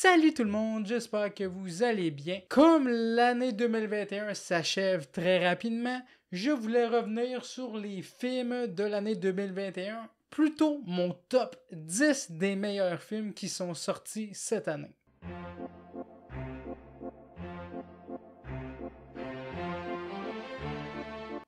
Salut tout le monde, j'espère que vous allez bien. Comme l'année 2021 s'achève très rapidement, je voulais revenir sur les films de l'année 2021, plutôt mon top 10 des meilleurs films qui sont sortis cette année.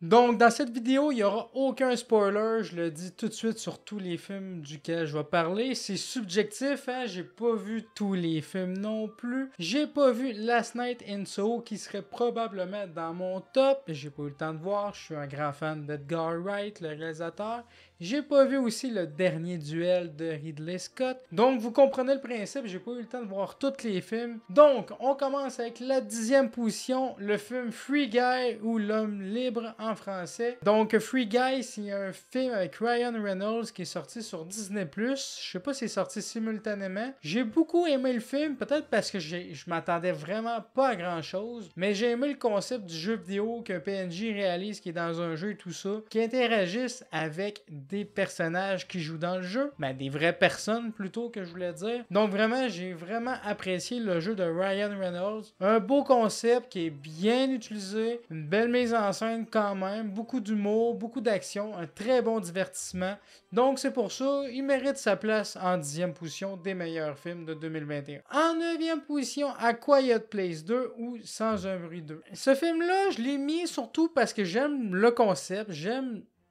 Donc, dans cette vidéo, il n'y aura aucun spoiler, je le dis tout de suite sur tous les films duquel je vais parler. C'est subjectif, hein? J'ai pas vu tous les films non plus. J'ai pas vu Last Night in Soho qui serait probablement dans mon top. J'ai pas eu le temps de voir, je suis un grand fan d'Edgar Wright, le réalisateur. J'ai pas vu aussi le dernier duel de Ridley Scott. Donc, vous comprenez le principe, j'ai pas eu le temps de voir tous les films. Donc, on commence avec la 10e position, le film Free Guy ou L'homme libre en français. Donc, Free Guy, c'est un film avec Ryan Reynolds qui est sorti sur Disney+. Je sais pas si c'est sorti simultanément. J'ai beaucoup aimé le film, peut-être parce que je m'attendais vraiment pas à grand-chose, mais j'ai aimé le concept du jeu vidéo qu'un PNJ réalise qui est dans un jeu et tout ça, qui interagissent avec des personnages qui jouent dans le jeu, des vraies personnes plutôt que je voulais dire. Donc vraiment, j'ai vraiment apprécié le jeu de Ryan Reynolds. Un beau concept qui est bien utilisé, une belle mise en scène quand même, beaucoup d'humour, beaucoup d'action, un très bon divertissement. Donc c'est pour ça, il mérite sa place en 10e position des meilleurs films de 2021. En 9e position, A Quiet Place 2 ou Sans un bruit 2. Ce film-là, je l'ai mis surtout parce que j'aime le concept,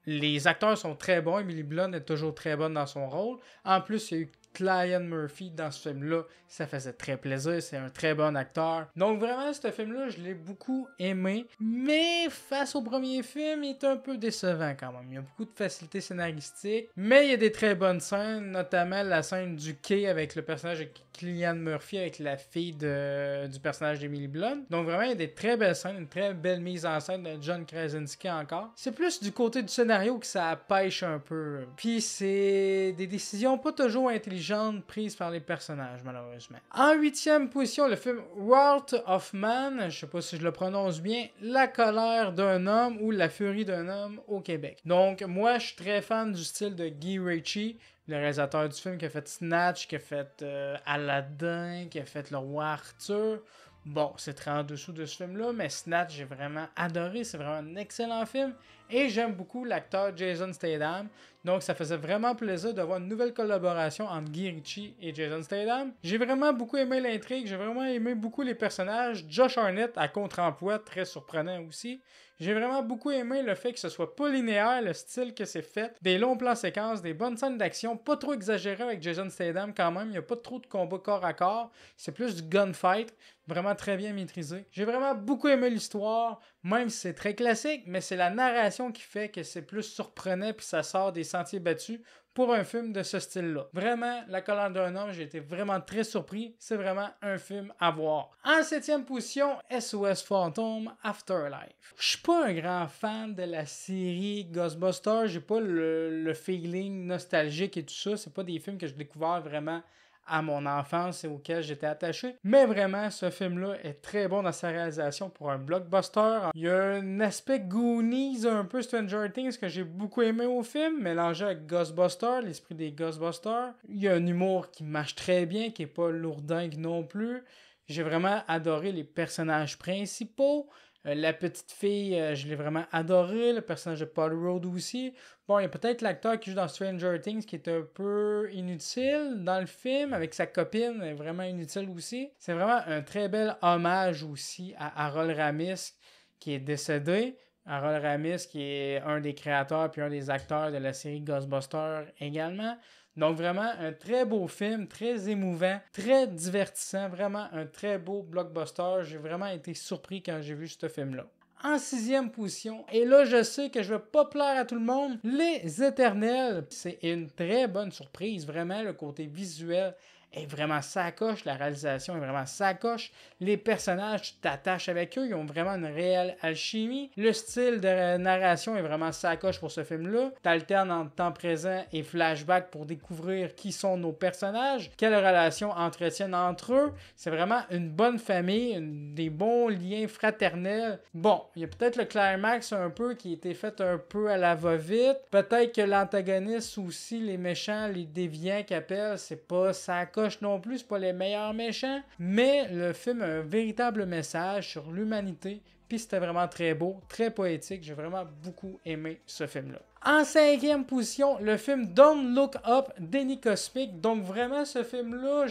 les acteurs sont très bons. Emily Blunt est toujours très bonne dans son rôle. En plus, il y a eu Cillian Murphy dans ce film-là. Ça faisait très plaisir. C'est un très bon acteur. Donc vraiment, ce film-là, je l'ai beaucoup aimé. Mais face au premier film, il est un peu décevant quand même. Il y a beaucoup de facilité scénaristique. Mais il y a des très bonnes scènes, notamment la scène du quai avec le personnage de Cillian Murphy avec la fille du personnage d'Emily Blunt. Donc vraiment, il y a des très belles scènes, une très belle mise en scène de John Krasinski encore. C'est plus du côté du scénario que ça pêche un peu. Puis c'est des décisions pas toujours intelligentes prises par les personnages, malheureusement. En 8e position, le film Wrath of Man, je sais pas si je le prononce bien, La colère d'un homme ou La furie d'un homme au Québec. Donc moi, je suis très fan du style de Guy Ritchie, le réalisateur du film qui a fait Snatch, qui a fait Aladdin, qui a fait Le Roi Arthur. Bon, c'est très en dessous de ce film-là, mais Snatch, j'ai vraiment adoré. C'est vraiment un excellent film. Et j'aime beaucoup l'acteur Jason Statham. Donc, ça faisait vraiment plaisir de voir une nouvelle collaboration entre Guy Ritchie et Jason Statham. J'ai vraiment beaucoup aimé l'intrigue. J'ai vraiment aimé beaucoup les personnages. Josh Hartnett à contre-emploi, très surprenant aussi. J'ai vraiment beaucoup aimé le fait que ce soit pas linéaire, le style que c'est fait. Des longs plans séquences, des bonnes scènes d'action, pas trop exagéré avec Jason Statham quand même. Il n'y a pas trop de combats corps à corps. C'est plus du gunfight. Vraiment très bien maîtrisé. J'ai vraiment beaucoup aimé l'histoire, même si c'est très classique, mais c'est la narration qui fait que c'est plus surprenant puis ça sort des sentiers battus pour un film de ce style-là. Vraiment, La colère d'un homme, j'ai été vraiment très surpris. C'est vraiment un film à voir. En 7e position, SOS Fantôme Afterlife. Je suis pas un grand fan de la série Ghostbusters. J'ai pas le feeling nostalgique et tout ça. C'est pas des films que j'ai découvert vraiment à mon enfance et auquel j'étais attaché. Mais vraiment, ce film-là est très bon dans sa réalisation pour un blockbuster. Il y a un aspect Goonies, un peu Stranger Things que j'ai beaucoup aimé au film, mélangé avec Ghostbusters, l'esprit des Ghostbusters. Il y a un humour qui marche très bien, qui est pas lourdingue non plus. J'ai vraiment adoré les personnages principaux. La petite fille, je l'ai vraiment adoré. Le personnage de Paul Rudd aussi. Bon, il y a peut-être l'acteur qui joue dans Stranger Things qui est un peu inutile dans le film, avec sa copine, elle est vraiment inutile aussi. C'est vraiment un très bel hommage aussi à Harold Ramis qui est décédé. Harold Ramis qui est un des créateurs puis un des acteurs de la série Ghostbusters également. Donc vraiment un très beau film, très émouvant, très divertissant, vraiment un très beau blockbuster. J'ai vraiment été surpris quand j'ai vu ce film-là. En 6e position, et là je sais que je ne vais pas plaire à tout le monde, Les Éternels. C'est une très bonne surprise, vraiment le côté visuel est vraiment sacoche, la réalisation est vraiment sacoche, les personnages, tu t'attaches avec eux, ils ont vraiment une réelle alchimie, le style de narration est vraiment sacoche pour ce film-là, t'alternes entre temps présent et flashback pour découvrir qui sont nos personnages, quelles relations entretiennent entre eux, c'est vraiment une bonne famille, des bons liens fraternels. Bon, il y a peut-être le climax un peu qui a été fait un peu à la va-vite, peut-être que l'antagoniste aussi, les méchants, les déviants qu'appellent, c'est pas sacoche coche non plus, c'est pas les meilleurs méchants, mais le film a un véritable message sur l'humanité, puis c'était vraiment très beau, très poétique, j'ai vraiment beaucoup aimé ce film-là. En 5e position, le film Don't Look Up d'Annie Cosmic, donc vraiment ce film-là,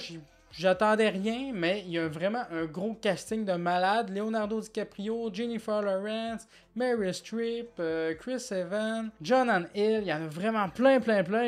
j'attendais rien, mais il y a vraiment un gros casting de malades. Leonardo DiCaprio, Jennifer Lawrence, Meryl Streep, Chris Evans, John Ann Hill. Il y en a vraiment plein.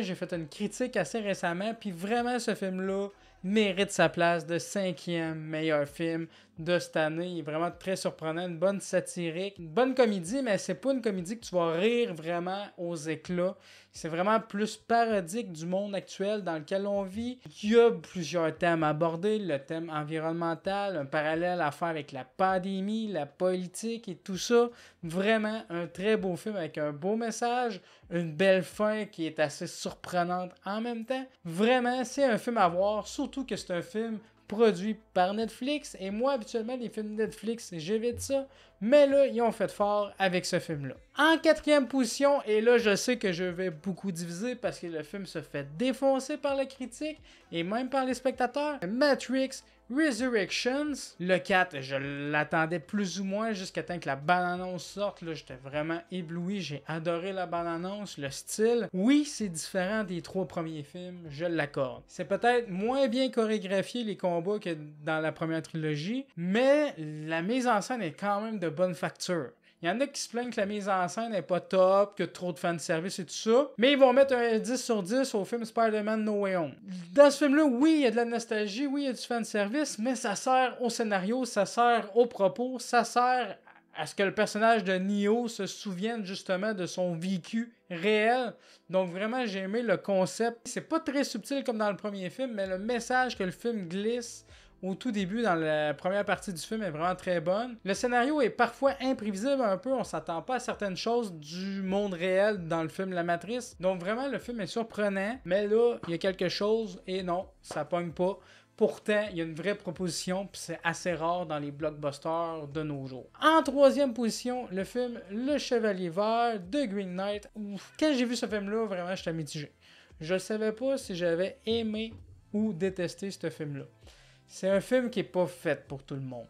J'ai fait une critique assez récemment. Puis vraiment, ce film-là mérite sa place de 5e meilleur film de cette année. Il est vraiment très surprenant. Une bonne satirique, une bonne comédie, mais c'est pas une comédie que tu vas rire vraiment aux éclats. C'est vraiment plus parodique du monde actuel dans lequel on vit. Il y a plusieurs thèmes abordés. Le thème environnemental, un parallèle à faire avec la pandémie, la politique et tout ça. Vraiment un très beau film avec un beau message. Une belle fin qui est assez surprenante en même temps. Vraiment, c'est un film à voir. Surtout que c'est un film produit par Netflix. Et moi, habituellement, les films Netflix, j'évite ça. Mais là, ils ont fait fort avec ce film-là. En 4e position, et là, je sais que je vais beaucoup diviser parce que le film se fait défoncer par la critique et même par les spectateurs. Matrix Resurrections. Le 4, je l'attendais plus ou moins jusqu'à temps que la bande-annonce sorte. Là, j'étais vraiment ébloui. J'ai adoré la bande-annonce, le style. Oui, c'est différent des 3 premiers films, je l'accorde. C'est peut-être moins bien chorégraphié les combats que dans la première trilogie, mais la mise en scène est quand même de bonne facture. Il y en a qui se plaignent que la mise en scène n'est pas top, que trop de fanservice et tout ça. Mais ils vont mettre un 10 sur 10 au film Spider-Man No Way Home. Dans ce film-là, oui, il y a de la nostalgie, oui, il y a du fanservice, mais ça sert au scénario, ça sert au propos, ça sert à ce que le personnage de Neo se souvienne justement de son vécu réel. Donc vraiment, j'ai aimé le concept. C'est pas très subtil comme dans le premier film, mais le message que le film glisse au tout début, dans la première partie du film, est vraiment très bonne. Le scénario est parfois imprévisible un peu, on s'attend pas à certaines choses du monde réel dans le film La Matrice. Donc vraiment, le film est surprenant, mais là, il y a quelque chose et non, ça pogne pas. Pourtant, il y a une vraie proposition, puis c'est assez rare dans les blockbusters de nos jours. En 3e position, le film Le Chevalier Vert de Green Knight. Quand j'ai vu ce film-là, vraiment, j'étais mitigé. Je ne savais pas si j'avais aimé ou détesté ce film-là. C'est un film qui n'est pas fait pour tout le monde.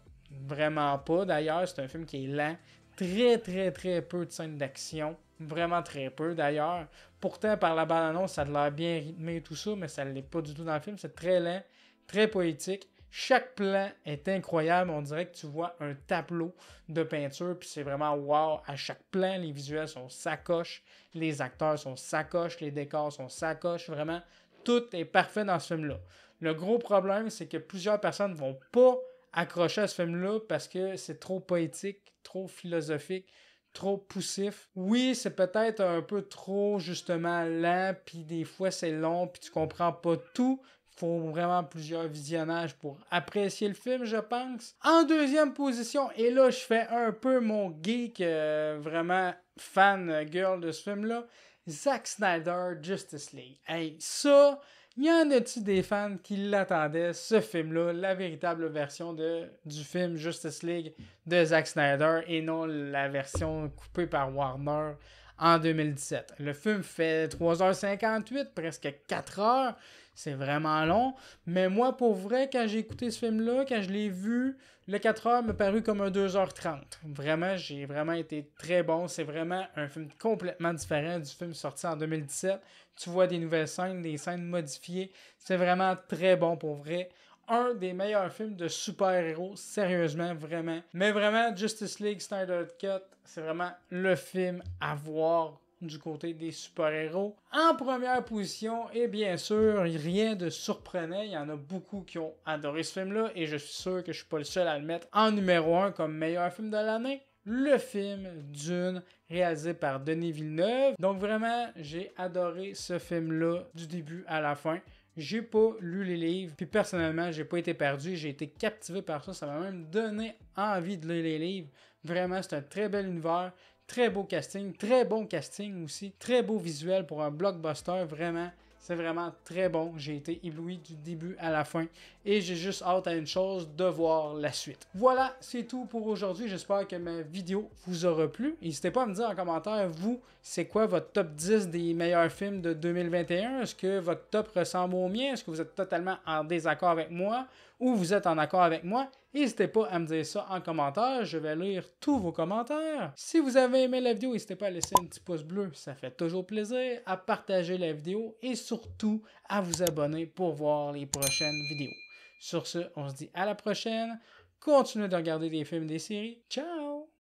Vraiment pas. D'ailleurs, c'est un film qui est lent. Très peu de scènes d'action. Vraiment très peu d'ailleurs. Pourtant, par la bande-annonce, ça a l'air bien rythmé et tout ça, mais ça ne l'est pas du tout dans le film. C'est très lent, très poétique. Chaque plan est incroyable. On dirait que tu vois un tableau de peinture, puis c'est vraiment wow. À chaque plan, les visuels sont sacoches, les acteurs sont sacoches, les décors sont sacoches. Vraiment, tout est parfait dans ce film-là. Le gros problème, c'est que plusieurs personnes ne vont pas accrocher à ce film-là parce que c'est trop poétique, trop philosophique, trop poussif. Oui, c'est peut-être un peu trop, justement, lent, puis des fois c'est long, puis tu comprends pas tout. Il faut vraiment plusieurs visionnages pour apprécier le film, je pense. En 2e position, et là, je fais un peu mon geek, vraiment fan girl de ce film-là, Zack Snyder, Justice League. Hey, ça... Y en a-t-il des fans qui l'attendaient, ce film-là, la véritable version du film Justice League de Zack Snyder et non la version coupée par Warner en 2017. Le film fait 3h58, presque 4h. C'est vraiment long. Mais moi, pour vrai, quand j'ai écouté ce film-là, quand je l'ai vu, le 4h m'a paru comme un 2h30. Vraiment, j'ai vraiment été très bon. C'est vraiment un film complètement différent du film sorti en 2017. Tu vois des nouvelles scènes, des scènes modifiées. C'est vraiment très bon pour vrai. Un des meilleurs films de super-héros, sérieusement, vraiment. Mais vraiment, Justice League Snyder Cut, c'est vraiment le film à voir du côté des super-héros. En première position, et bien sûr, rien de surprenant. Il y en a beaucoup qui ont adoré ce film-là et je suis sûr que je suis pas le seul à le mettre en numéro 1 comme meilleur film de l'année. Le film Dune, réalisé par Denis Villeneuve. Donc vraiment, j'ai adoré ce film-là du début à la fin. J'ai pas lu les livres, puis personnellement, j'ai pas été perdu, j'ai été captivé par ça, ça m'a même donné envie de lire les livres. Vraiment, c'est un très bel univers, très beau casting, très bon casting aussi, très beau visuel pour un blockbuster, vraiment. C'est vraiment très bon. J'ai été ébloui du début à la fin. Et j'ai juste hâte à une chose, de voir la suite. Voilà, c'est tout pour aujourd'hui. J'espère que ma vidéo vous aura plu. N'hésitez pas à me dire en commentaire, vous, c'est quoi votre top 10 des meilleurs films de 2021? Est-ce que votre top ressemble au mien? Est-ce que vous êtes totalement en désaccord avec moi? Ou vous êtes en accord avec moi? N'hésitez pas à me dire ça en commentaire. Je vais lire tous vos commentaires. Si vous avez aimé la vidéo, n'hésitez pas à laisser un petit pouce bleu. Ça fait toujours plaisir. À partager la vidéo et surtout à vous abonner pour voir les prochaines vidéos. Sur ce, on se dit à la prochaine. Continuez de regarder des films et des séries. Ciao!